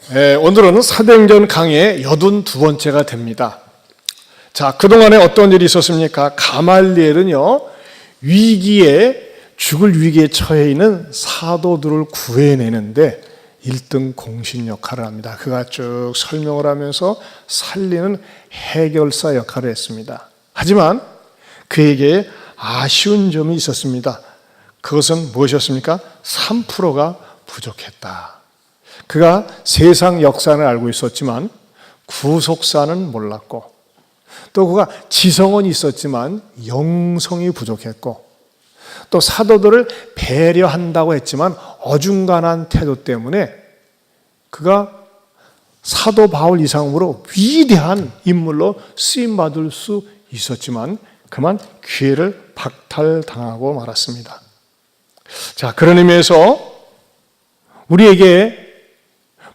오늘은 사도행전 강의 82번째가 됩니다. 자, 그동안에 어떤 일이 있었습니까? 가말리엘은요, 죽을 위기에 처해 있는 사도들을 구해내는데 1등 공신 역할을 합니다. 그가 쭉 설명을 하면서 살리는 해결사 역할을 했습니다. 하지만 그에게 아쉬운 점이 있었습니다. 그것은 무엇이었습니까? 3%가 부족했다. 그가 세상 역사는 알고 있었지만 구속사는 몰랐고, 또 그가 지성은 있었지만 영성이 부족했고, 또 사도들을 배려한다고 했지만 어중간한 태도 때문에 그가 사도 바울 이상으로 위대한 인물로 쓰임받을 수 있었지만 그만 기회를 박탈당하고 말았습니다. 자, 그런 의미에서 우리에게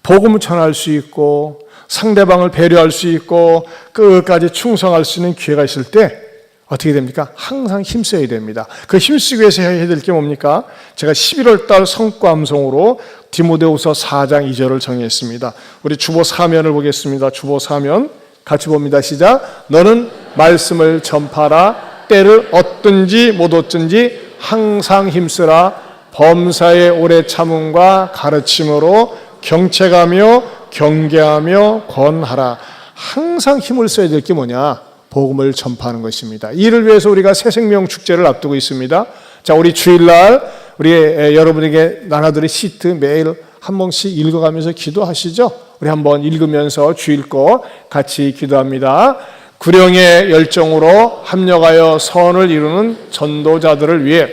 복음을 전할 수 있고 상대방을 배려할 수 있고 끝까지 충성할 수 있는 기회가 있을 때 어떻게 됩니까? 항상 힘써야 됩니다. 그 힘쓰기 위해서 해야 될 게 뭡니까? 제가 11월 달 성과암송으로 디모데후서 4장 2절을 정했습니다. 우리 주보 사면을 보겠습니다. 주보 사면 같이 봅니다. 시작. 너는 말씀을 전파라. 때를 얻든지 못 얻든지 항상 힘쓰라. 범사의 오래 참음과 가르침으로 경책하며 경계하며 권하라. 항상 힘을 써야 될 게 뭐냐? 복음을 전파하는 것입니다. 이를 위해서 우리가 새생명 축제를 앞두고 있습니다. 자, 우리 주일날 우리 여러분에게 나눠드릴 시트 매일 한 번씩 읽어가면서 기도하시죠. 우리 한번 읽으면서 주일 거 같이 기도합니다. 구령의 열정으로 합력하여 선을 이루는 전도자들을 위해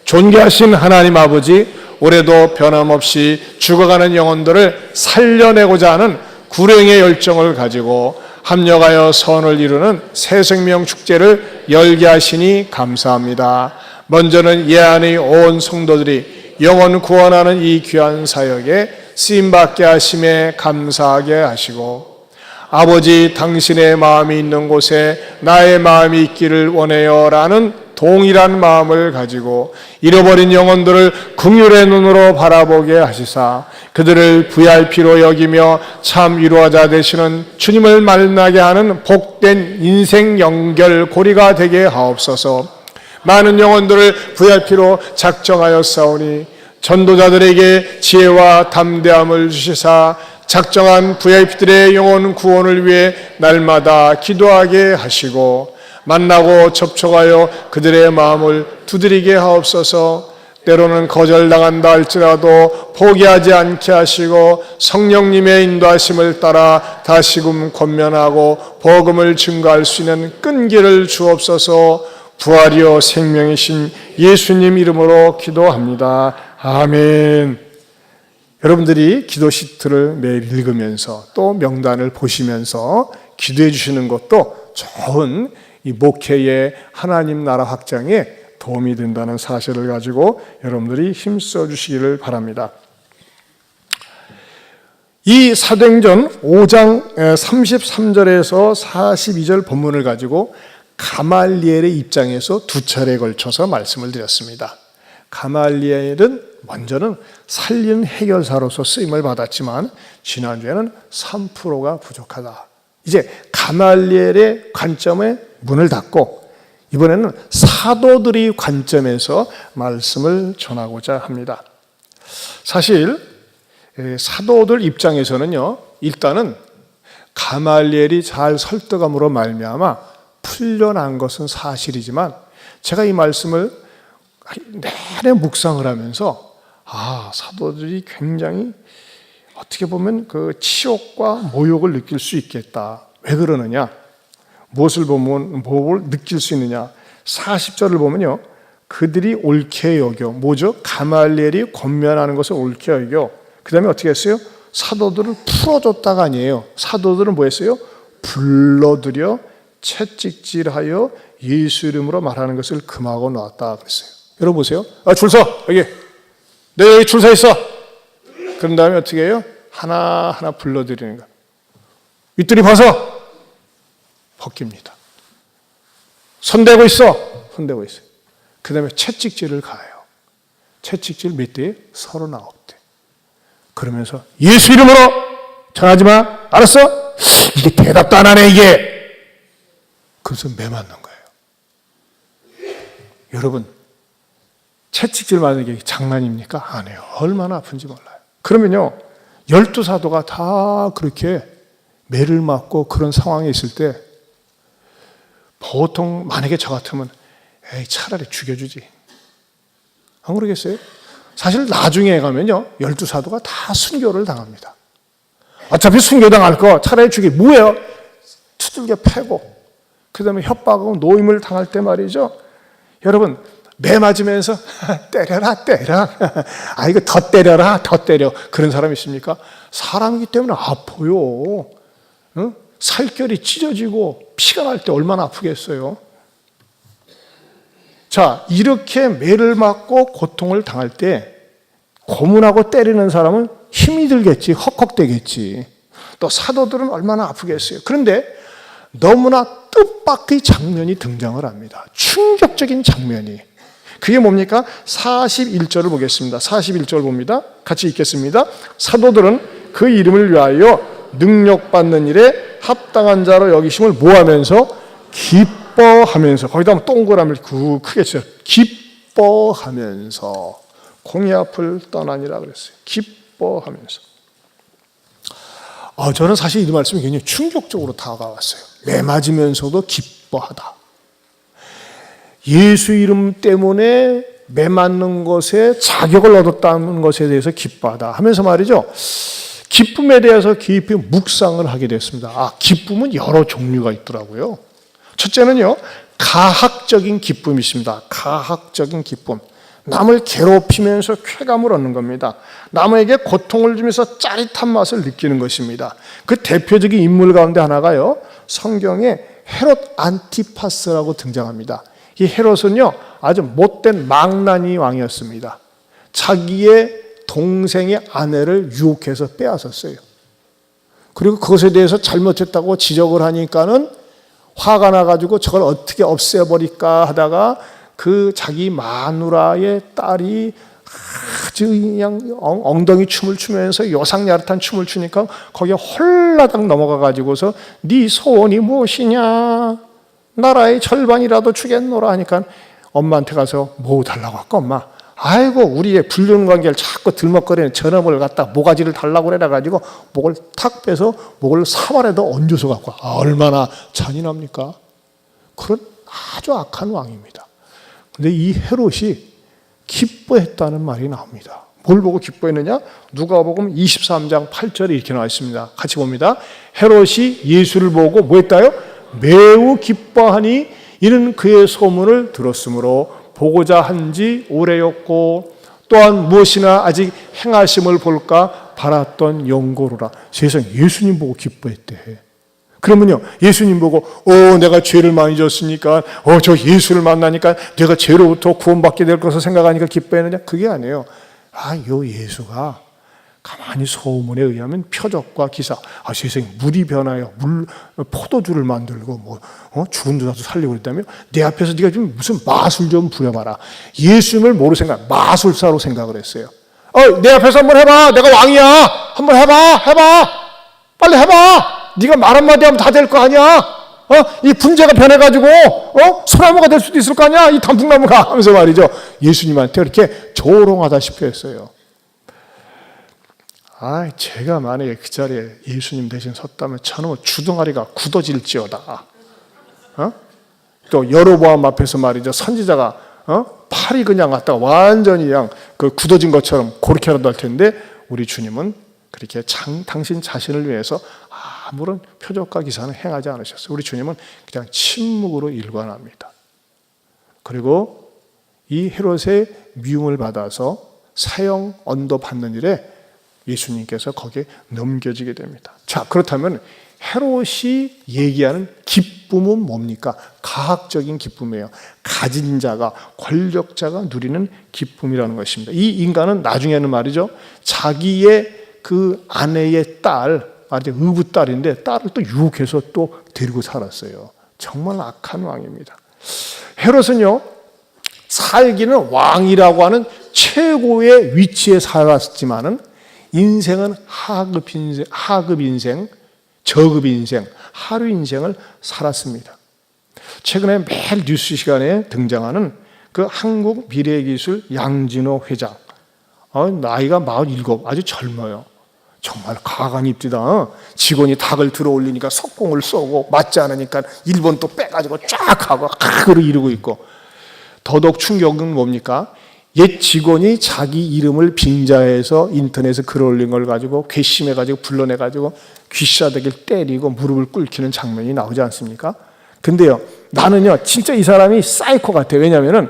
존귀하신 하나님 아버지, 올해도 변함없이 죽어가는 영혼들을 살려내고자 하는 구령의 열정을 가지고 합력하여 선을 이루는 새생명 축제를 열게 하시니 감사합니다. 먼저는 예안의 온 성도들이 영혼 구원하는 이 귀한 사역에 쓰임받게 하심에 감사하게 하시고, 아버지 당신의 마음이 있는 곳에 나의 마음이 있기를 원해요 라는 동일한 마음을 가지고 잃어버린 영혼들을 긍휼의 눈으로 바라보게 하시사 그들을 VIP로 여기며 참 위로하자 되시는 주님을 만나게 하는 복된 인생 연결고리가 되게 하옵소서. 많은 영혼들을 VIP로 작정하였사오니 전도자들에게 지혜와 담대함을 주시사 작정한 VIP들의 영혼 구원을 위해 날마다 기도하게 하시고 만나고 접촉하여 그들의 마음을 두드리게 하옵소서. 때로는 거절당한다 할지라도 포기하지 않게 하시고 성령님의 인도하심을 따라 다시금 권면하고 복음을 증거할 수 있는 끈기를 주옵소서. 부활이요 생명이신 예수님 이름으로 기도합니다. 아멘. 여러분들이 기도 시트를 매일 읽으면서 또 명단을 보시면서 기도해 주시는 것도 좋은 이 목회의 하나님 나라 확장에 도움이 된다는 사실을 가지고 여러분들이 힘써 주시기를 바랍니다. 이 사도행전 5장 33절에서 42절 본문을 가지고 가말리엘의 입장에서 두 차례에 걸쳐서 말씀을 드렸습니다. 가말리엘은 먼저는 살리는 해결사로서 쓰임을 받았지만 지난주에는 3%가 부족하다. 이제 가말리엘의 관점에 문을 닫고 이번에는 사도들의 관점에서 말씀을 전하고자 합니다. 사실 사도들 입장에서는요, 일단은 가말리엘이 잘 설득함으로 말미암아 풀려난 것은 사실이지만 제가 이 말씀을 내내 묵상을 하면서 사도들이 굉장히 어떻게 보면 그 치욕과 모욕을 느낄 수 있겠다. 왜 그러느냐? 무엇을 보면 뭘 느낄 수 있느냐? 40절을 보면요, 그들이 옳게 여겨. 뭐죠? 가말리엘이 권면하는 것을 옳게 여겨. 그 다음에 어떻게 했어요? 사도들을 풀어줬다가 아니에요. 사도들은 뭐 했어요? 불러들여 채찍질하여 예수 이름으로 말하는 것을 금하고 놨다 그랬어요. 여러분 보세요. 줄 서. 여기. 내 여기 줄 서 있어. 그런 다음에 어떻게 해요? 하나하나 불러드리는 거예요. 윗들이 벗어. 벗깁니다. 손대고 있어. 손대고 있어요. 그 다음에 채찍질을 가해요. 채찍질 몇 대에? 39대. 그러면서 예수 이름으로 전하지 마. 알았어? 이게 대답도 안 하네 이게. 그래서 매 맞는 거예요. 여러분, 채찍질 맞는 게 장난입니까? 아니에요. 얼마나 아픈지 몰라요. 그러면요, 12사도가 다 그렇게 매를 맞고 그런 상황에 있을 때 보통 만약에 저 같으면 에이 차라리 죽여주지. 안 그러겠어요? 사실 나중에 가면요, 12사도가 다 순교를 당합니다. 어차피 순교당할 거 차라리 죽이 뭐예요? 두들겨 패고 그 다음에 협박하고 노임을 당할 때 말이죠. 여러분, 매 맞으면서 때려라 때려. 아 이거 더 때려라 더 때려. 그런 사람 있습니까? 사람이기 때문에 아파요. 응? 살결이 찢어지고 피가 날 때 얼마나 아프겠어요. 자, 이렇게 매를 맞고 고통을 당할 때 고문하고 때리는 사람은 힘이 들겠지, 헉헉대겠지. 또 사도들은 얼마나 아프겠어요. 그런데 너무나 뜻밖의 장면이 등장을 합니다. 충격적인 장면이. 그게 뭡니까? 41절을 보겠습니다. 41절 봅니다. 같이 읽겠습니다. 사도들은 그 이름을 위하여 능력받는 일에 합당한 자로 여기심을 뭐하면서? 기뻐하면서. 거기다 한번 동그라미를 크게 쳐요. 기뻐하면서 공의 앞을 떠나니라 그랬어요. 기뻐하면서. 저는 사실 이 말씀이 굉장히 충격적으로 다가왔어요. 매 맞으면서도 기뻐하다. 예수 이름 때문에 매 맞는 것에 자격을 얻었다는 것에 대해서 기뻐하다 하면서 말이죠. 기쁨에 대해서 깊이 묵상을 하게 됐습니다. 기쁨은 여러 종류가 있더라고요. 첫째는요, 가학적인 기쁨이 있습니다. 가학적인 기쁨. 남을 괴롭히면서 쾌감을 얻는 겁니다. 남에게 고통을 주면서 짜릿한 맛을 느끼는 것입니다. 그 대표적인 인물 가운데 하나가요, 성경에 헤롯 안티파스라고 등장합니다. 이 헤롯은요, 아주 못된 망나니 왕이었습니다. 자기의 동생의 아내를 유혹해서 빼앗았어요. 그리고 그것에 대해서 잘못했다고 지적을 하니까는 화가 나가지고 저걸 어떻게 없애버릴까 하다가 그 자기 마누라의 딸이 아주 그냥 엉덩이 춤을 추면서 요상야릇한 춤을 추니까 거기에 홀라당 넘어가가지고서 네 소원이 무엇이냐? 나라의 절반이라도 주겠노라 하니까 엄마한테 가서 뭐 달라고 할까 엄마? 아이고 우리의 불륜관계를 자꾸 들먹거리는 저놈을 갖다 모가지를 달라고 그래가지고 목을 탁 빼서 목을 사발에다 얹어서 갖고 얼마나 잔인합니까? 그런 아주 악한 왕입니다. 근데 이 헤롯이 기뻐했다는 말이 나옵니다. 뭘 보고 기뻐했느냐? 누가복음 23장 8절에 이렇게 나와 있습니다. 같이 봅니다. 헤롯이 예수를 보고 뭐 했다요? 매우 기뻐하니 이는 그의 소문을 들었으므로 보고자 한지 오래였고 또한 무엇이나 아직 행하심을 볼까 바랐던 영고로라. 세상 예수님 보고 기뻐했대. 그러면요, 예수님 보고 내가 죄를 많이 졌으니까 저 예수를 만나니까 내가 죄로부터 구원받게 될 것을 생각하니까 기뻐했느냐? 그게 아니에요. 요 예수가 가만히 소문에 의하면 표적과 기사, 세상에 물이 변하여 포도주를 만들고 죽은 자도 살리고 그랬다며 내 앞에서 네가 좀 무슨 마술 좀 부려봐라. 예수님을 뭐로 생각? 마술사로 생각을 했어요. 내 앞에서 한번 해봐. 내가 왕이야. 한번 해봐. 빨리 해봐. 네가 말 한마디 하면 다 될 거 아니야. 이 분재가 변해가지고 소나무가 될 수도 있을 거 아니야. 이 단풍나무가 하면서 말이죠. 예수님한테 이렇게 조롱하다시피 했어요. 제가 만약에 그 자리에 예수님 대신 섰다면 저놈의 주둥아리가 굳어질지어다. 또 여로보암 앞에서 말이죠. 선지자가 팔이 그냥 갖다가 완전히 그냥 그 굳어진 것처럼 그렇게라도 할 텐데 우리 주님은 그렇게 당신 자신을 위해서 아무런 표적과 기사는 행하지 않으셨어요. 우리 주님은 그냥 침묵으로 일관합니다. 그리고 이 헤롯의 미움을 받아서 사형 언도 받는 일에 예수님께서 거기에 넘겨지게 됩니다. 자, 그렇다면 헤롯이 얘기하는 기쁨은 뭡니까? 가학적인 기쁨이에요. 가진 자가, 권력자가 누리는 기쁨이라는 것입니다. 이 인간은 나중에는 말이죠, 자기의 그 아내의 딸, 의붓딸인데 딸을 또 유혹해서 또 데리고 살았어요. 정말 악한 왕입니다. 헤롯은요, 살기는 왕이라고 하는 최고의 위치에 살았지만은 인생은 하급 인생, 저급 인생, 하루 인생을 살았습니다. 최근에 매일 뉴스 시간에 등장하는 그 한국 미래기술 양진호 회장, 나이가 47, 아주 젊어요. 정말 가관입디다. 직원이 닭을 들어 올리니까 석공을 쏘고 맞지 않으니까 일본 또 빼가지고 쫙 하고 그로 이루고 있고, 더더욱 충격은 뭡니까? 옛 직원이 자기 이름을 빙자해서 인터넷에 글 올린 걸 가지고 괘씸해가지고 불러내가지고 귀싸대기를 때리고 무릎을 꿇기는 장면이 나오지 않습니까? 근데요, 나는요 진짜 이 사람이 사이코 같아요. 왜냐면은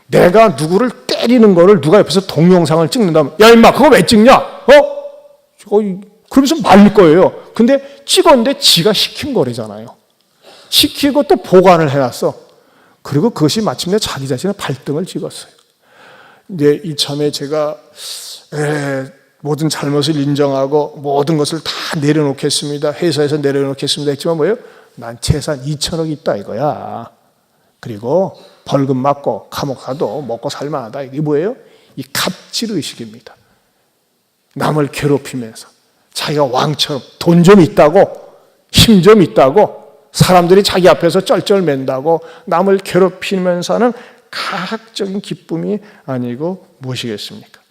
내가 누구를 때리는 거를 누가 옆에서 동영상을 찍는다면, 야 임마 그거 왜 찍냐? 그러면서 말릴 거예요. 근데 찍었는데 지가 시킨 거래잖아요. 시키고 또 보관을 해놨어. 그리고 그것이 마침내 자기 자신의 발등을 찍었어요. 이제 이참에 제가 모든 잘못을 인정하고 모든 것을 다 내려놓겠습니다. 회사에서 내려놓겠습니다 했지만 뭐예요? 난 재산 2천억 있다 이거야. 그리고 벌금 맞고 감옥 가도 먹고 살만하다. 이게 뭐예요? 이 갑질 의식입니다. 남을 괴롭히면서 자기가 왕처럼 돈 좀 있다고, 힘 좀 있다고, 사람들이 자기 앞에서 쩔쩔맨다고 남을 괴롭히면서 하는 가학적인 기쁨이 아니고 무엇이겠습니까?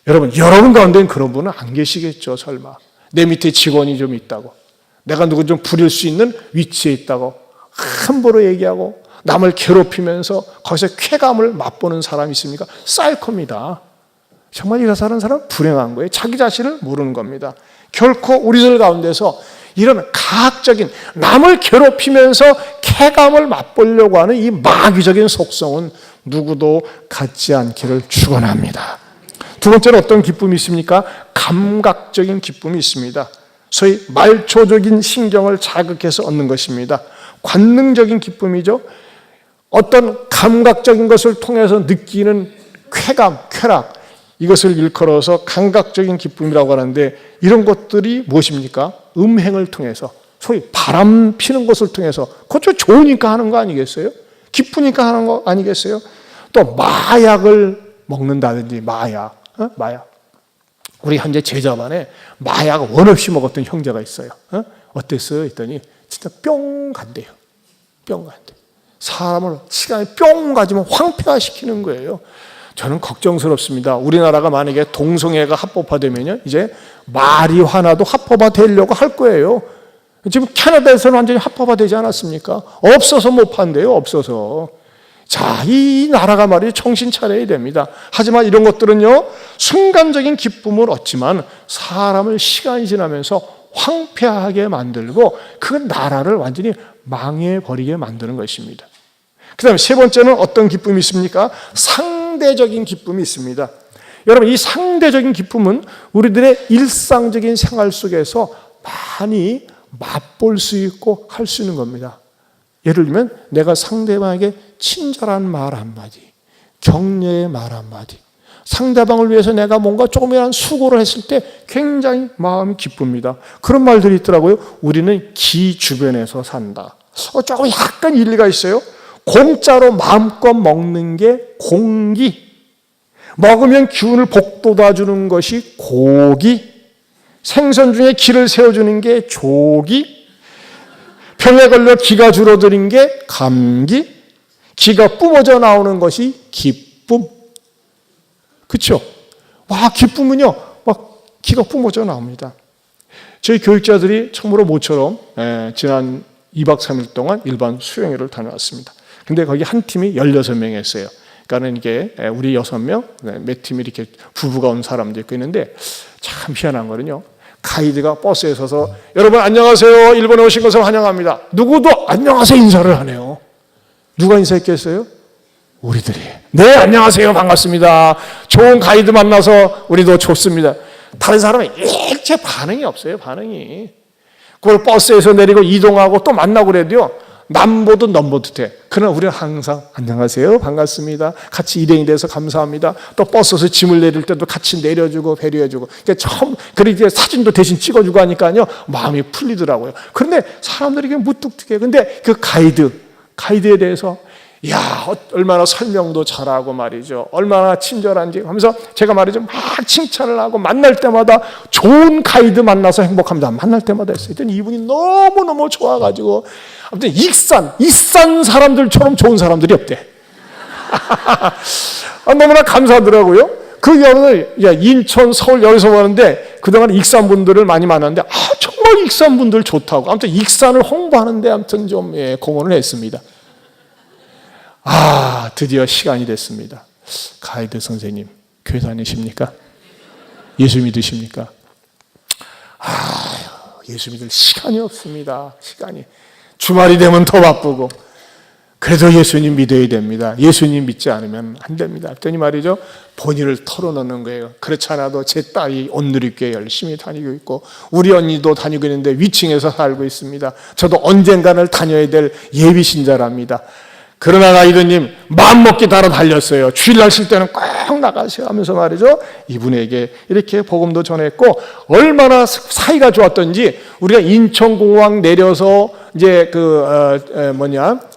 여러분 가운데는 그런 분은 안 계시겠죠, 설마. 내 밑에 직원이 좀 있다고, 내가 누구 좀 부릴 수 있는 위치에 있다고 함부로 얘기하고 남을 괴롭히면서 거기서 쾌감을 맛보는 사람이 있습니까? 사이코입니다. 정말 이렇게 사는 사람은 불행한 거예요. 자기 자신을 모르는 겁니다. 결코 우리들 가운데서 이런 가학적인 남을 괴롭히면서 쾌감을 맛보려고 하는 이 마귀적인 속성은 누구도 갖지 않기를 축원합니다. 두 번째는 어떤 기쁨이 있습니까? 감각적인 기쁨이 있습니다. 소위 말초적인 신경을 자극해서 얻는 것입니다. 관능적인 기쁨이죠. 어떤 감각적인 것을 통해서 느끼는 쾌감, 쾌락, 이것을 일컬어서 감각적인 기쁨이라고 하는데, 이런 것들이 무엇입니까? 음행을 통해서, 소위 바람 피는 것을 통해서, 그것도 좋으니까 하는 거 아니겠어요? 기쁘니까 하는 거 아니겠어요? 또 마약을 먹는다든지, 마약. 우리 현재 제자반에 마약을 원 없이 먹었던 형제가 있어요. 어땠어요? 했더니 진짜 뿅 간대요. 뿅 간대. 사람을 시간이 뿅 가지면 황폐화시키는 거예요. 저는 걱정스럽습니다. 우리나라가 만약에 동성애가 합법화되면요, 이제 마리화나도 합법화되려고 할 거예요. 지금 캐나다에서는 완전히 합법화되지 않았습니까? 없어서 못 판대요. 없어서. 자, 이 나라가 말이죠, 정신 차려야 됩니다. 하지만 이런 것들은요, 순간적인 기쁨을 얻지만 사람을 시간이 지나면서 황폐하게 만들고 그 나라를 완전히 망해버리게 만드는 것입니다. 그 다음에 세 번째는 어떤 기쁨이 있습니까? 상대적인 기쁨이 있습니다. 여러분, 이 상대적인 기쁨은 우리들의 일상적인 생활 속에서 많이 맛볼 수 있고 할 수 있는 겁니다. 예를 들면 내가 상대방에게 친절한 말 한마디, 격려의 말 한마디, 상대방을 위해서 내가 뭔가 조금이라도 수고를 했을 때 굉장히 마음이 기쁩니다. 그런 말들이 있더라고요. 우리는 기 주변에서 산다. 조금 약간 일리가 있어요. 공짜로 마음껏 먹는 게 공기, 먹으면 기운을 복돋아주는 것이 고기, 생선 중에 기를 세워주는 게 조기, 병에 걸려 기가 줄어드는 게 감기, 기가 뿜어져 나오는 것이 기쁨. 그렇죠? 와, 기쁨은요, 막 기가 뿜어져 나옵니다. 저희 교육자들이 처음으로 모처럼 지난 2박 3일 동안 일반 수영회를 다녀왔습니다. 근데 거기 한 팀이 16명이었어요. 그러니까는 이게 우리 6명, 몇 팀이 이렇게 부부가 온 사람도 있고 있는데, 참 희한한 거는요, 가이드가 버스에 서서 여러분 안녕하세요, 일본에 오신 것을 환영합니다. 누구도 안녕하세요 인사를 하네요. 누가 인사했겠어요? 우리들이. 네, 안녕하세요, 반갑습니다. 좋은 가이드 만나서 우리도 좋습니다. 다른 사람은 일체 반응이 없어요. 반응이. 그걸 버스에서 내리고 이동하고 또 만나고 그래도요, 남보듯 넘보듯 해. 그러나 우리는 항상 안녕하세요, 반갑습니다, 같이 일행이 돼서 감사합니다. 또 버스에서 짐을 내릴 때도 같이 내려주고 배려해주고, 그러니까 사진도 대신 찍어주고 하니까요, 마음이 풀리더라고요. 그런데 사람들이 이게 무뚝뚝해. 근데 그 가이드에 대해서 야, 얼마나 설명도 잘하고 말이죠. 얼마나 친절한지 하면서 제가 말이죠. 막 칭찬을 하고 만날 때마다 좋은 가이드 만나서 행복합니다. 만날 때마다 했어요. 그랬더니 이분이 너무너무 좋아가지고 아무튼 익산 사람들처럼 좋은 사람들이 없대. 너무나 감사하더라고요. 그 경우는 인천, 서울 여기서 보는데 그동안 익산 분들을 많이 만났는데 정말 익산 분들 좋다고. 아무튼 익산을 홍보하는데 아무튼 좀 공헌을 했습니다. 드디어 시간이 됐습니다. 가이드 선생님, 교회 다니십니까? 예수 믿으십니까? 예수 믿을 시간이 없습니다. 시간이. 주말이 되면 더 바쁘고. 그래도 예수님 믿어야 됩니다. 예수님 믿지 않으면 안 됩니다. 그랬더니 말이죠. 본인을 털어놓는 거예요. 그렇지 않아도 제 딸이 온누리교회 열심히 다니고 있고 우리 언니도 다니고 있는데 위층에서 살고 있습니다. 저도 언젠가는 다녀야 될 예비신자랍니다. 그러나 가이드님 마음먹기 따라 달렸어요. 주일날 쉴 때는 꼭 나가세요 하면서 말이죠. 이분에게 이렇게 복음도 전했고 얼마나 사이가 좋았던지 우리가 인천공항 내려서 이제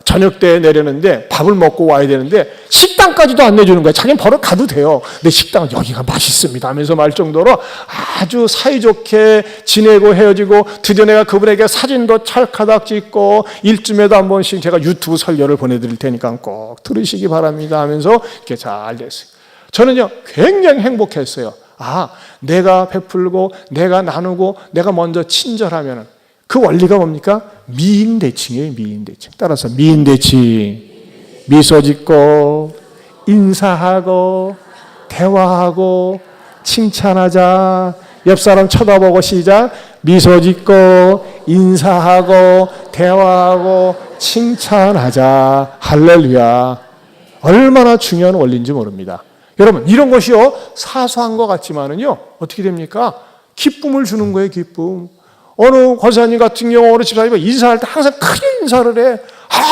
저녁 때 내려는데 밥을 먹고 와야 되는데 식당까지도 안 내주는 거야. 자기는 바로 가도 돼요. 근데 식당은 여기가 맛있습니다 하면서 말 정도로 아주 사이좋게 지내고 헤어지고 드디어 내가 그분에게 사진도 찰카닥 찍고 일주일에도 한 번씩 제가 유튜브 설교를 보내드릴 테니까 꼭 들으시기 바랍니다 하면서 이렇게 잘 됐어요. 저는요 굉장히 행복했어요. 내가 베풀고 내가 나누고 내가 먼저 친절하면 그 원리가 뭡니까? 미인대칭이에요. 미인대칭. 따라서 미인대칭. 미소 짓고 인사하고 대화하고 칭찬하자. 옆 사람 쳐다보고 시작. 미소 짓고 인사하고 대화하고 칭찬하자. 할렐루야. 얼마나 중요한 원리인지 모릅니다. 여러분 이런 것이요 사소한 것 같지만은요 어떻게 됩니까? 기쁨을 주는 거예요. 기쁨. 어느 권사님 같은 경우 어느 집사님이 인사할 때 항상 크게 인사를 해.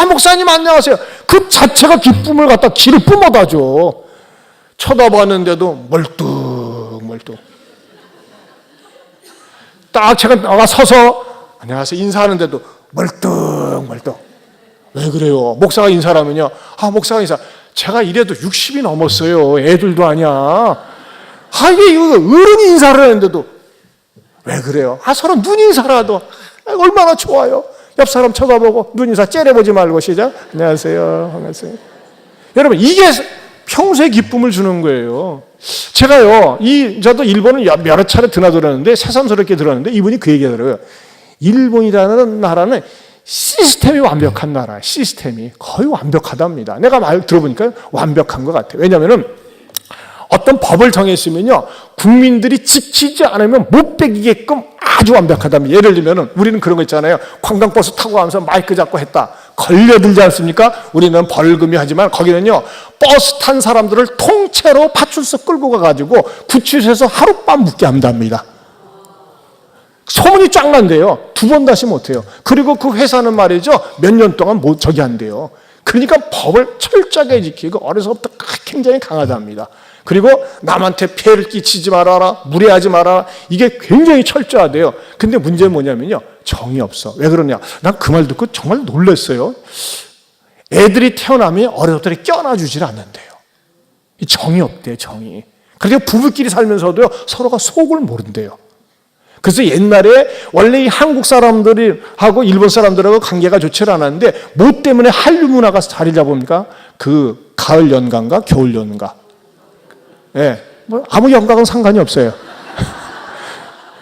목사님 안녕하세요. 그 자체가 기쁨을 갖다 기를 뿜어다 줘. 쳐다봤는데도 멀뚱멀뚱. 딱 제가 나가 서서 안녕하세요 인사하는데도 멀뚱멀뚱. 왜 그래요? 목사가 인사하면요. 목사가 인사. 제가 이래도 60이 넘었어요. 애들도 아니야. 이게 어른이 인사를 하는데도 왜 그래요? 서로 눈인사라도 얼마나 좋아요. 옆 사람 쳐다보고 눈인사 째려보지 말고 시작. 안녕하세요. 반갑습니다. 여러분 이게 평소에 기쁨을 주는 거예요. 제가요 저도 일본을 여러 차례 드나들었는데 새삼스럽게 들었는데 이분이 그 얘기 하더라고요. 일본이라는 나라는 시스템이 완벽한 나라예요. 시스템이 거의 완벽하답니다. 내가 말 들어보니까 완벽한 것 같아요. 왜냐하면 어떤 법을 정했으면요 국민들이 지키지 않으면 못 빼기게끔 아주 완벽하답니다. 예를 들면 우리는 그런 거 있잖아요. 관광버스 타고 가면서 마이크 잡고 했다. 걸려들지 않습니까? 우리는 벌금이 하지만 거기는요 버스 탄 사람들을 통째로 파출소 끌고 가가지고 구치소에서 하룻밤 묵게 한답니다. 소문이 쫙 난대요. 2번 다시 못해요. 그리고 그 회사는 말이죠 몇 년 동안 저기 한대요. 그러니까 법을 철저하게 지키고 어려서부터 굉장히 강하답니다. 그리고 남한테 폐해를 끼치지 말아라, 무례하지 말아라. 이게 굉장히 철저하대요. 근데 문제는 뭐냐면요 정이 없어. 왜 그러냐? 난 그 말 듣고 정말 놀랐어요. 애들이 태어나면 어려서부터 껴안아주질 않는데요. 정이 없대요. 정이. 그러니까 부부끼리 살면서도요 서로가 속을 모른대요. 그래서 옛날에 원래 이 한국 사람들하고 일본 사람들하고 관계가 좋지 않았는데 뭐 때문에 한류 문화가 자리 잡습니까? 그 가을 연가인가 겨울 연가. 아무 연가는 상관이 없어요.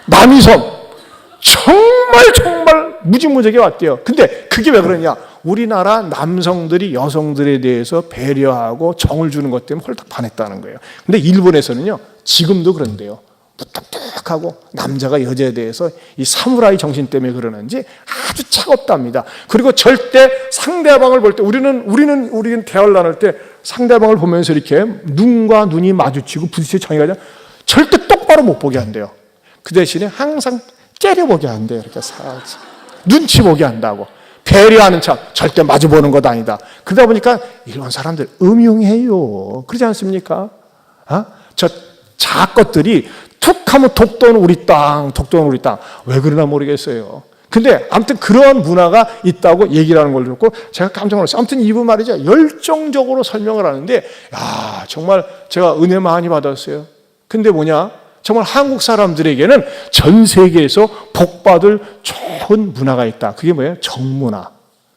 남이섬 정말 무지무지하게 왔대요. 근데 그게 왜 그러냐? 우리나라 남성들이 여성들에 대해서 배려하고 정을 주는 것 때문에 홀딱 반했다는 거예요. 근데 일본에서는요 지금도 그런데요. 무뚝뚝하고 남자가 여자에 대해서 이 사무라이 정신 때문에 그러는지 아주 차갑답니다. 그리고 절대 상대방을 볼 때 우리는 대화를 나눌 때 상대방을 보면서 이렇게 눈과 눈이 마주치고 부딪혀 정의가 절대 똑바로 못 보게 한대요. 그 대신에 항상 째려보게 한대요. 이렇게 살짝 눈치 보게 한다고. 배려하는 척 절대 마주보는 것 아니다. 그러다 보니까 일본 사람들 음흉해요. 그러지 않습니까? 저 작것들이 툭 하면 독도는 우리 땅. 왜 그러나 모르겠어요. 근데 아무튼 그러한 문화가 있다고 얘기를 하는 걸 듣고 제가 깜짝 놀랐어요. 아무튼 이분 말이죠. 열정적으로 설명을 하는데, 야, 정말 제가 은혜 많이 받았어요. 근데 뭐냐? 정말 한국 사람들에게는 전 세계에서 복받을 좋은 문화가 있다. 그게 뭐예요? 정문화.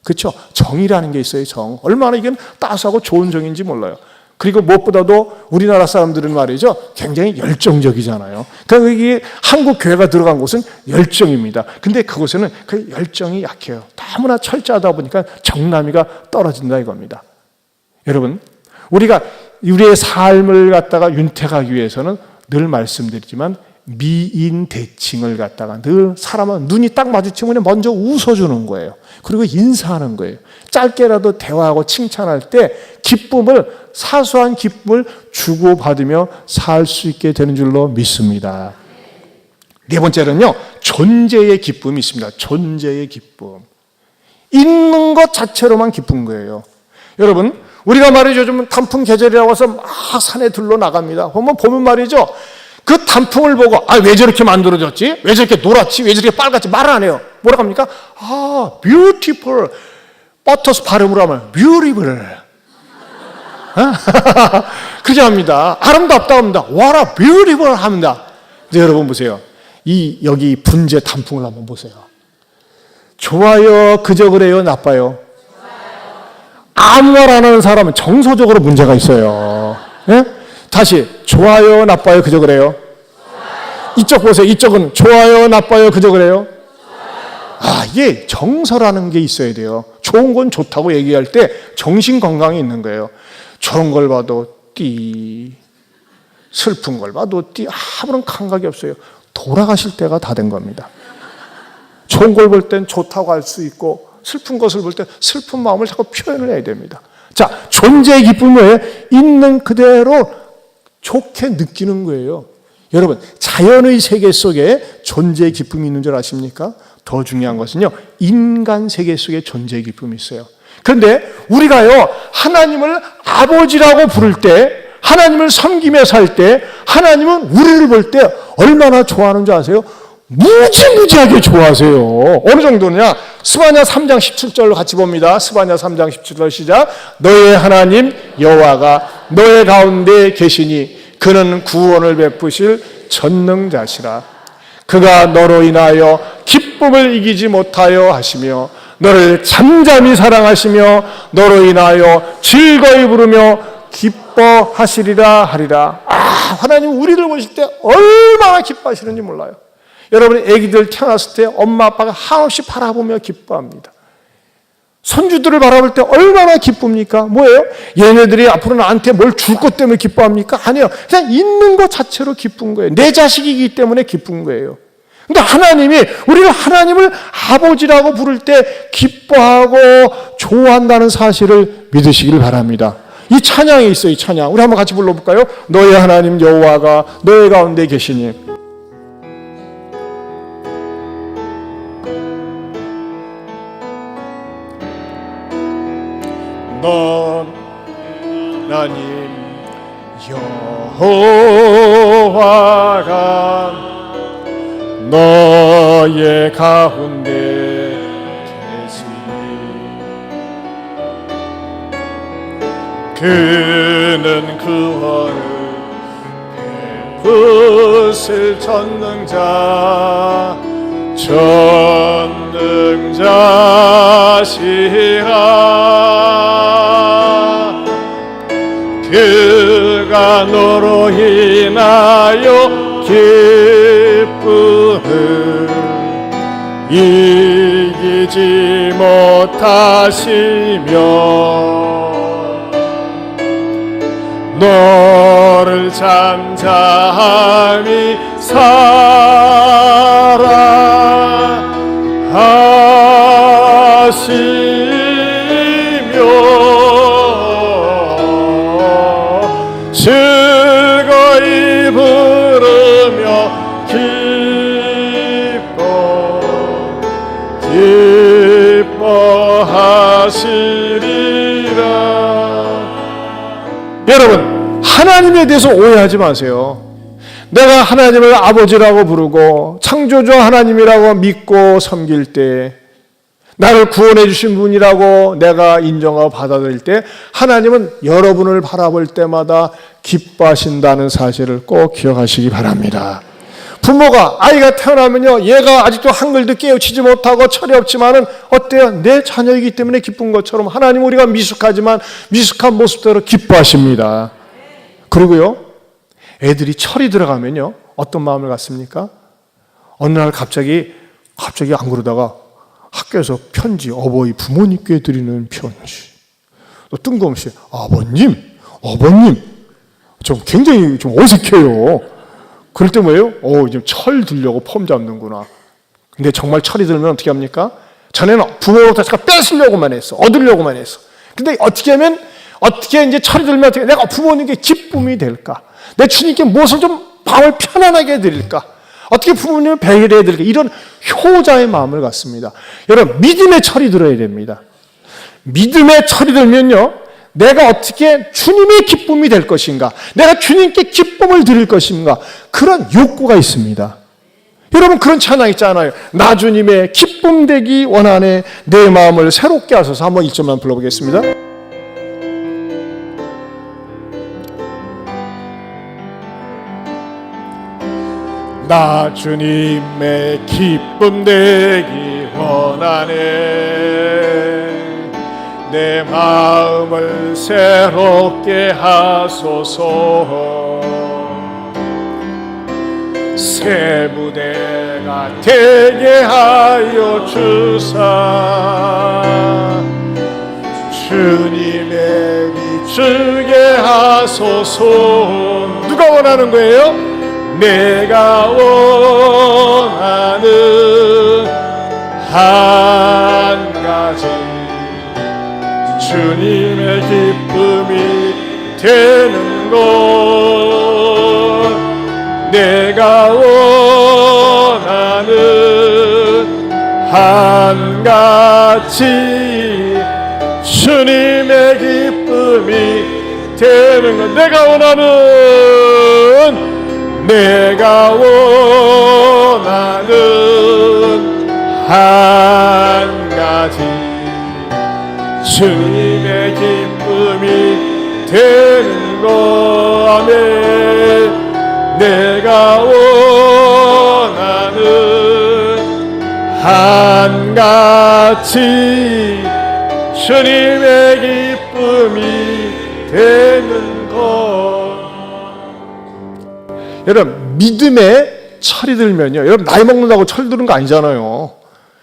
그렇죠? 정이라는 게 있어요. 정. 얼마나 이게 따스하고 좋은 정인지 몰라요. 그리고 무엇보다도 우리나라 사람들은 말이죠, 굉장히 열정적이잖아요. 그러니까 여기 한국 교회가 들어간 곳은 열정입니다. 근데 그곳에는 그 열정이 약해요. 너무나 철저하다 보니까 정남이가 떨어진다 이겁니다. 여러분, 우리가 우리의 삶을 갖다가 윤택하기 위해서는 늘 말씀드리지만 미인 대칭을 갖다가 늘 사람은 눈이 딱 마주치면 먼저 웃어주는 거예요. 그리고 인사하는 거예요. 짧게라도 대화하고 칭찬할 때 기쁨을, 사소한 기쁨을 주고받으며 살 수 있게 되는 줄로 믿습니다. 네 번째는요, 존재의 기쁨이 있습니다. 존재의 기쁨. 있는 것 자체로만 기쁜 거예요. 여러분, 우리가 말이죠, 요즘 단풍 계절이라고 해서 막 산에 들러 나갑니다. 보면 말이죠, 그 단풍을 보고, 왜 저렇게 만들어졌지? 왜 저렇게 노랗지? 왜 저렇게 빨갛지? 말을 안 해요. 뭐라고 합니까? beautiful. 버터스 발음으로 하면 beautiful. 그렇게 합니다. 아름답다 합니다. what a beautiful 합니다. 근데 여러분 보세요. 여기 분재 단풍을 한번 보세요. 좋아요, 그저 그래요, 나빠요? 아무 말 안 하는 사람은 정서적으로 문제가 있어요. 예? 다시, 좋아요, 나빠요, 그저 그래요? 이쪽 보세요. 이쪽은 좋아요, 나빠요, 그저 그래요? 이게 정서라는 게 있어야 돼요. 좋은 건 좋다고 얘기할 때 정신 건강이 있는 거예요. 좋은 걸 봐도 띠, 슬픈 걸 봐도 띠, 아무런 감각이 없어요. 돌아가실 때가 다 된 겁니다. 좋은 걸 볼 땐 좋다고 할 수 있고, 슬픈 것을 볼 때 슬픈 마음을 자꾸 표현을 해야 됩니다. 자, 존재의 기쁨을 있는 그대로 좋게 느끼는 거예요. 여러분, 자연의 세계 속에 존재의 기쁨이 있는 줄 아십니까? 더 중요한 것은요, 인간 세계 속에 존재의 기쁨이 있어요. 그런데 우리가요, 하나님을 아버지라고 부를 때, 하나님을 섬기며 살 때, 하나님은 우리를 볼 때 얼마나 좋아하는 줄 아세요? 무지무지하게 좋아하세요. 어느 정도냐? 스바냐 3장 17절로 같이 봅니다. 스바냐 3장 17절 시작. 너의 하나님 여호와가 너의 가운데 계시니 그는 구원을 베푸실 전능자시라. 그가 너로 인하여 기쁨을 이기지 못하여 하시며 너를 잠잠히 사랑하시며 너로 인하여 즐거이 부르며 기뻐하시리라 하리라. 하나님 우리를 보실 때 얼마나 기뻐하시는지 몰라요. 여러분, 아기들 태어났을 때 엄마 아빠가 한없이 바라보며 기뻐합니다. 손주들을 바라볼 때 얼마나 기쁩니까? 뭐예요? 얘네들이 앞으로 나한테 뭘 줄 것 때문에 기뻐합니까? 아니요. 그냥 있는 것 자체로 기쁜 거예요. 내 자식이기 때문에 기쁜 거예요. 근데 하나님이 우리를 하나님을 아버지라고 부를 때 기뻐하고 좋아한다는 사실을 믿으시길 바랍니다. 이 찬양이 있어요. 이 찬양. 우리 한번 같이 불러볼까요? 너의 하나님 여호와가 너의 가운데 계시니 넌 하나님 여호와가 너의 가운데 계시니 그는 구원을 베푸실 전능자시라. 그가 너로 인하여 기쁨을 이기지 못하시며 너를 잠잠히 사랑하시며 즐거이 부르며 기뻐하시리라. 여러분, 하나님에 대해서 오해하지 마세요. 내가 하나님을 아버지라고 부르고 창조주 하나님이라고 믿고 섬길 때, 나를 구원해 주신 분이라고 내가 인정하고 받아들일 때 하나님은 여러분을 바라볼 때마다 기뻐하신다는 사실을 꼭 기억하시기 바랍니다. 부모가 아이가 태어나면요, 얘가 아직도 한글도 깨우치지 못하고 철이 없지만은 어때요? 내 자녀이기 때문에 기쁜 것처럼 하나님 우리가 미숙하지만 미숙한 모습대로 기뻐하십니다. 그리고요, 애들이 철이 들어가면요 어떤 마음을 갖습니까? 어느 날 갑자기 안 그러다가 학교에서 편지, 어버이 부모님께 드리는 편지, 또 뜬금없이 아버님 좀 굉장히 좀 어색해요. 그럴 때 뭐예요? 지금 철 들려고 폼 잡는구나. 근데 정말 철이 들면 어떻게 합니까? 전에는 부모로부터 제가 뺏으려고만 했어. 얻으려고만 했어. 근데 어떻게 이제 철이 들면 어떻게 내가 부모님께 기쁨이 될까? 내 주님께 무엇을 좀 마음을 편안하게 해드릴까? 어떻게 부모님을 배려해 드릴까? 이런 효자의 마음을 갖습니다. 여러분, 믿음의 철이 들어야 됩니다. 믿음의 철이 들면요, 내가 어떻게 주님의 기쁨이 될 것인가? 내가 주님께 기쁨을 드릴 것인가? 그런 욕구가 있습니다. 여러분, 그런 찬양 있잖아요. 나 주님의 기쁨 되기 원하네, 내 마음을 새롭게 하소서. 한번 1절만 불러보겠습니다. 나 주님의 기쁨 되기 원하네, 내 마음을 새롭게 하소서. 새 무대가 되게 하여 주사, 주님의 비추게 하소서. 누가 원하는 거예요? 내가 원하는 한 가지, 주님의 기쁨이 되는 것. 내가 원하는 한 가지, 주님의 기쁨이 되는 것. 내가 원하는 한 가지, 주님의 기쁨이 되는 것. 아멘. 내가 원하는 한 가지, 주님의 기쁨이 되는 것. 여러분, 믿음에 철이 들면요, 여러분 나이 먹는다고 철 드는 거 아니잖아요.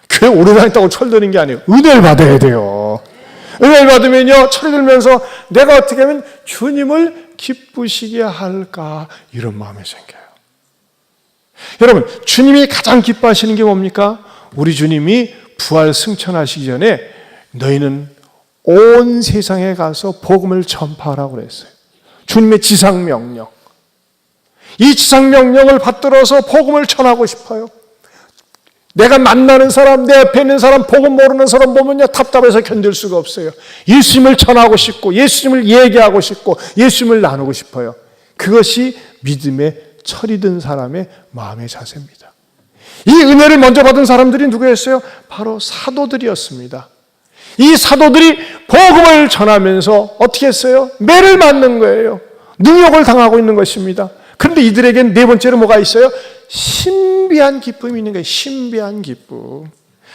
교회 오래 다녔다고 철 드는 게 아니에요. 은혜를 받아야 돼요. 은혜를 받으면요, 철이 들면서 내가 어떻게 하면 주님을 기쁘시게 할까, 이런 마음이 생겨요. 여러분, 주님이 가장 기뻐하시는 게 뭡니까? 우리 주님이 부활 승천하시기 전에 너희는 온 세상에 가서 복음을 전파하라고 그랬어요. 주님의 지상명령. 이 지상명령을 받들어서 복음을 전하고 싶어요. 내가 만나는 사람, 내 옆에 있는 사람, 복음 모르는 사람 보면요, 답답해서 견딜 수가 없어요. 예수님을 전하고 싶고, 예수님을 얘기하고 싶고, 예수님을 나누고 싶어요. 그것이 믿음의 철이 든 사람의 마음의 자세입니다. 이 은혜를 먼저 받은 사람들이 누구였어요? 바로 사도들이었습니다. 이 사도들이 복음을 전하면서 어떻게 했어요? 매를 맞는 거예요. 능욕을 당하고 있는 것입니다. 그런데 이들에게는 네 번째로 뭐가 있어요? 신비한 기쁨이 있는 거예요. 신비한 기쁨.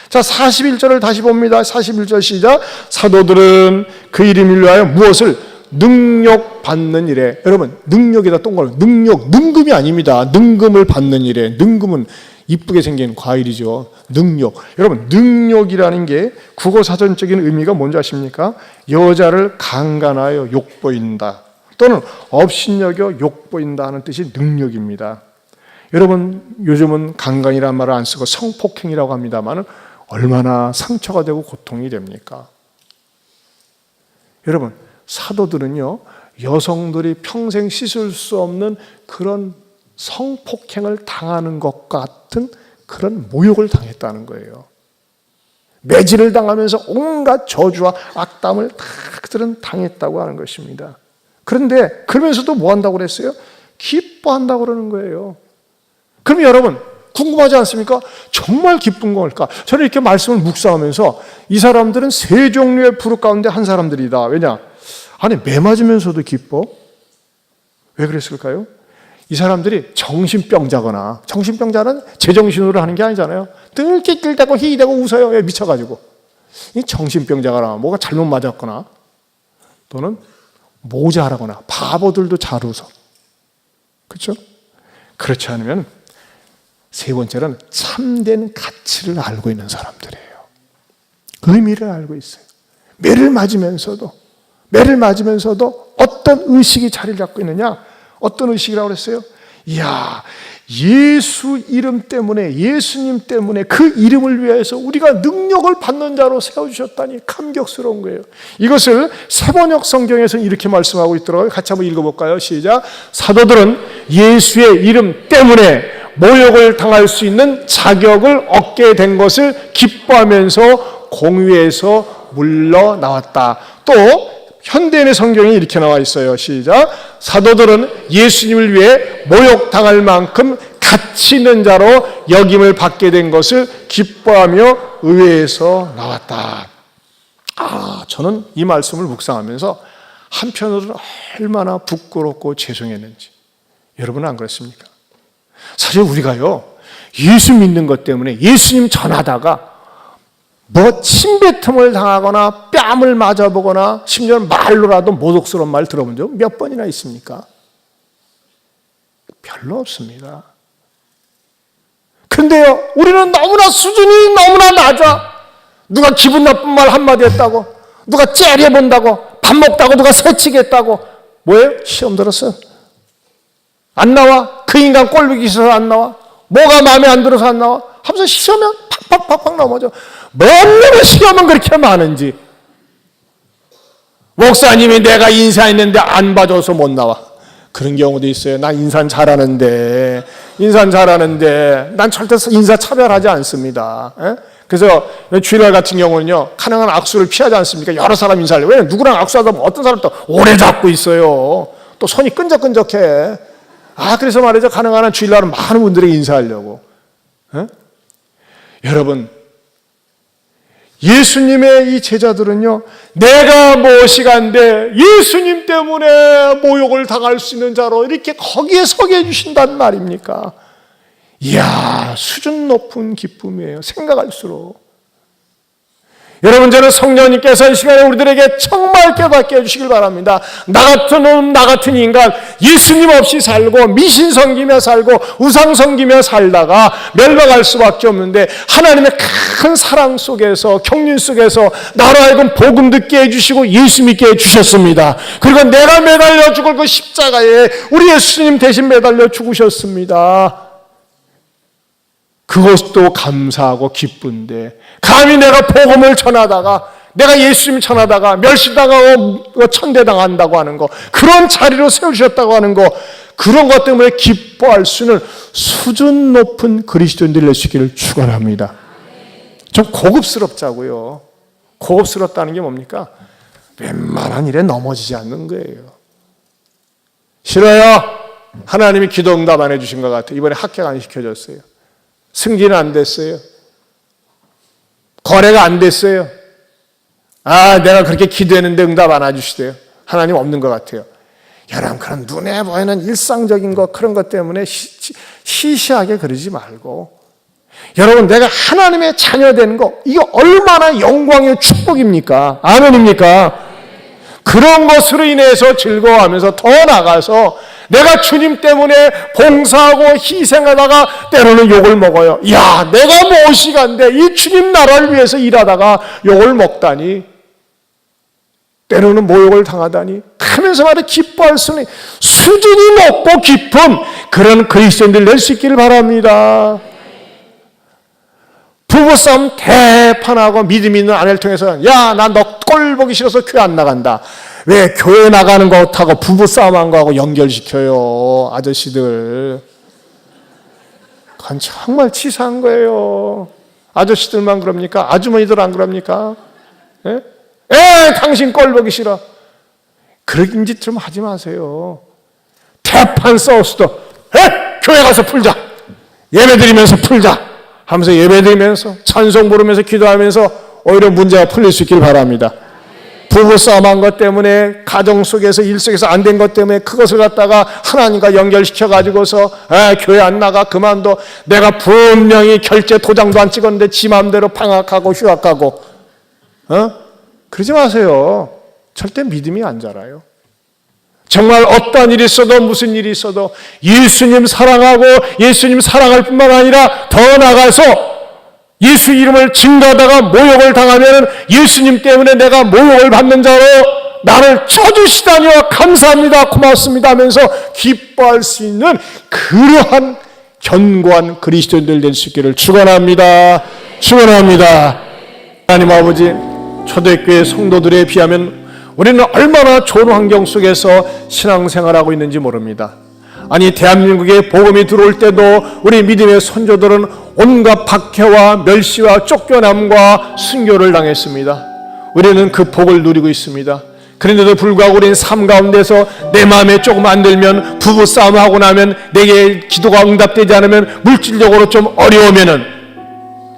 자, 41절을 다시 봅니다. 41절 시작. 사도들은 그 이름을 위하여 무엇을? 능력 받는 일에. 여러분, 능력에다 동그라미. 능금이 아닙니다. 능금을 받는 일에. 능금은 이쁘게 생긴 과일이죠. 능력. 여러분, 능력이라는 게 국어 사전적인 의미가 뭔지 아십니까? 여자를 강간하여 욕보인다, 또는 업신여겨 욕보인다 하는 뜻이 능력입니다. 여러분, 요즘은 강간이라는 말을 안 쓰고 성폭행이라고 합니다만 얼마나 상처가 되고 고통이 됩니까? 여러분, 사도들은요, 여성들이 평생 씻을 수 없는 그런 성폭행을 당하는 것 같은 그런 모욕을 당했다는 거예요. 매질을 당하면서 온갖 저주와 악담을 다 그들은 당했다고 하는 것입니다. 그런데 그러면서도 뭐 한다고 그랬어요? 기뻐한다고 그러는 거예요. 그럼 여러분 궁금하지 않습니까? 정말 기쁜 걸까? 저는 이렇게 말씀을 묵상하면서 이 사람들은 세 종류의 부르 가운데 한 사람들이다. 왜냐? 아니 매 맞으면서도 기뻐? 왜 그랬을까요? 이 사람들이 정신병자거나, 정신병자는 제정신으로 하는 게 아니잖아요. 늘 낄낄대고 희희대고 웃어요. 미쳐가지고. 이 정신병자거나 뭐가 잘못 맞았거나 또는 모자라거나 바보들도 잘 웃어. 그렇죠? 그렇지 않으면 세 번째는 참된 가치를 알고 있는 사람들이에요. 의미를 알고 있어요. 매를 맞으면서도 어떤 의식이 자리를 잡고 있느냐? 어떤 의식이라고 그랬어요? 이야, 예수 이름 때문에, 예수님 때문에 그 이름을 위해서 우리가 능력을 받는 자로 세워주셨다니 감격스러운 거예요. 이것을 세번역 성경에서는 이렇게 말씀하고 있더라고요. 같이 한번 읽어볼까요? 시작. 사도들은 예수의 이름 때문에 모욕을 당할 수 있는 자격을 얻게 된 것을 기뻐하면서 공회에서 물러나왔다. 또 현대인의 성경에 이렇게 나와 있어요. 시작. 사도들은 예수님을 위해 모욕당할 만큼 가치 있는 자로 여김을 받게 된 것을 기뻐하며 의회에서 나왔다. 저는 이 말씀을 묵상하면서 한편으로는 얼마나 부끄럽고 죄송했는지. 여러분은 안 그렇습니까? 사실 우리가요, 예수 믿는 것 때문에 예수님 전하다가 뭐 침뱉음을 당하거나 뺨을 맞아보거나 심지어 말로라도 모독스러운 말 들어본 적 몇 번이나 있습니까? 별로 없습니다. 근데요, 우리는 너무나 수준이 너무나 낮아. 누가 기분 나쁜 말 한마디 했다고, 누가 째려본다고, 밥 먹다고 누가 새치겠다고. 뭐예요? 시험 들었어? 안 나와? 그 인간 꼴보기 싫어서 안 나와? 뭐가 마음에 안 들어서 안 나와? 하면서 시험은 팍팍팍팍 넘어져. 뭔 놈의 시험은 그렇게 많은지. 목사님이 내가 인사했는데 안 봐줘서 못 나와. 그런 경우도 있어요. 난 인사 잘하는데 난 절대 인사 차별하지 않습니다. 그래서 주일날 같은 경우는요, 가능한 악수를 피하지 않습니까? 여러 사람 인사하려고. 왜냐면 누구랑 악수하다 보면 어떤 사람 또 오래 잡고 있어요. 또 손이 끈적끈적해. 그래서 말이죠, 가능한 한 주일날은 많은 분들에게 인사하려고. 여러분, 예수님의 이 제자들은요, 내가 무엇이간데 예수님 때문에 모욕을 당할 수 있는 자로 이렇게 거기에 서게 해주신단 말입니까? 이야, 수준 높은 기쁨이에요. 생각할수록. 여러분, 저는 성령님께서 이 시간에 우리들에게 정말 깨닫게 해주시길 바랍니다. 나 같은 놈, 나 같은 인간, 예수님 없이 살고 미신 섬기며 살고 우상 섬기며 살다가 멸망할 수밖에 없는데, 하나님의 큰 사랑 속에서, 경륜 속에서 나로 하여금 복음 듣게 해주시고 예수 믿게 해주셨습니다. 그리고 내가 매달려 죽을 그 십자가에 우리 예수님 대신 매달려 죽으셨습니다. 그것도 감사하고 기쁜데, 감히 내가 복음을 전하다가, 내가 예수님 전하다가 멸시당하고 천대당한다고 하는 거, 그런 자리로 세우셨다고 하는 거, 그런 것 때문에 기뻐할 수 있는 수준 높은 그리스도인들 되시기를 축원합니다. 좀 고급스럽자고요. 고급스럽다는 게 뭡니까? 웬만한 일에 넘어지지 않는 거예요. 싫어요. 하나님이 기도 응답 안 해주신 것 같아요. 이번에 합격 안 시켜줬어요. 승진은 안 됐어요. 거래가 안 됐어요. 내가 그렇게 기도했는데 응답 안 해주시대요. 하나님 없는 것 같아요. 여러분, 그런 눈에 보이는 일상적인 것, 그런 것 때문에 시시하게 그러지 말고, 여러분, 내가 하나님의 자녀 되는 거, 이게 얼마나 영광의 축복입니까? 아멘입니까? 그런 것으로 인해서 즐거워하면서 더 나가서 내가 주님 때문에 봉사하고 희생하다가 때로는 욕을 먹어요. 야, 내가 무엇이간데 이 주님 나라를 위해서 일하다가 욕을 먹다니, 때로는 모욕을 당하다니 하면서 말해 기뻐할 수는, 수준이 높고 깊은 그런 그리스도인들 될 수 있기를 바랍니다. 부부싸움 대판하고 믿음 있는 아내를 통해서, 야, 나 너 꼴 보기 싫어서 교회 안 나간다. 왜 교회 나가는 것하고 부부싸움한 거하고 연결시켜요, 아저씨들. 그건 정말 치사한 거예요. 아저씨들만 그럽니까? 아주머니들 안 그럽니까? 당신 꼴 보기 싫어. 그런 짓 좀 하지 마세요. 재판 싸웠어도 교회 가서 풀자, 예배드리면서 풀자 하면서 예배드리면서 찬송 부르면서 기도하면서 오히려 문제가 풀릴 수 있길 바랍니다. 부부싸움한 것 때문에 가정 속에서 일 속에서 안 된 것 때문에 그것을 갖다가 하나님과 연결시켜 가지고서 교회 안 나가 그만둬, 내가 분명히 결제 도장도 안 찍었는데 지 마음대로 방학하고 휴학하고 그러지 마세요. 절대 믿음이 안 자라요. 정말 어떠한 일이 있어도 무슨 일이 있어도 예수님 사랑하고 예수님 사랑할 뿐만 아니라 더 나아가서 예수 이름을 증거하다가 모욕을 당하면 예수님 때문에 내가 모욕을 받는 자로 나를 쳐주시다니와 감사합니다, 고맙습니다 하면서 기뻐할 수 있는 그러한 견고한 그리스도인들 될 수 있기를 축원합니다. 축원합니다. 하나님 아버지, 초대교회 성도들에 비하면 우리는 얼마나 좋은 환경 속에서 신앙생활하고 있는지 모릅니다. 아니, 대한민국에 복음이 들어올 때도 우리 믿음의 선조들은 온갖 박해와 멸시와 쫓겨남과 순교를 당했습니다. 우리는 그 복을 누리고 있습니다. 그런데도 불구하고 우리는 삶 가운데서 내 마음에 조금 안 들면, 부부싸움하고 나면, 내게 기도가 응답되지 않으면, 물질적으로 좀 어려우면은,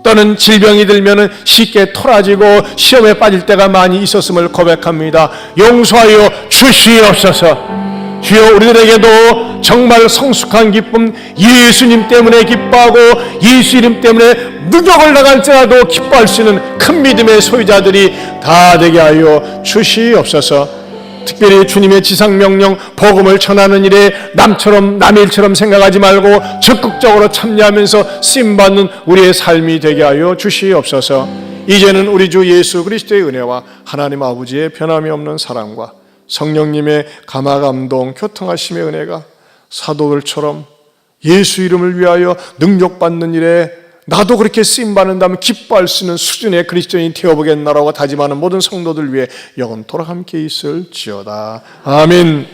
또는 질병이 들면은 쉽게 토라지고 시험에 빠질 때가 많이 있었음을 고백합니다. 용서하여 주시옵소서. 주여, 우리들에게도 정말 성숙한 기쁨, 예수님 때문에 기뻐하고 예수 이름 때문에 누적을 나갈지라도 기뻐할 수 있는 큰 믿음의 소유자들이 다 되게 하여 주시옵소서. 특별히 주님의 지상명령 복음을 전하는 일에 남의 일처럼 생각하지 말고 적극적으로 참여하면서 쓰임받는 우리의 삶이 되게 하여 주시옵소서. 이제는 우리 주 예수 그리스도의 은혜와 하나님 아버지의 변함이 없는 사랑과 성령님의 감화감동 교통하심의 은혜가 사도들처럼 예수 이름을 위하여 능력받는 일에 나도 그렇게 쓰임받는다면 기뻐할 수 있는 수준의 그리스도인이 되어보겠나라고 다짐하는 모든 성도들 위해 영원토록 함께 있을지어다. 아멘.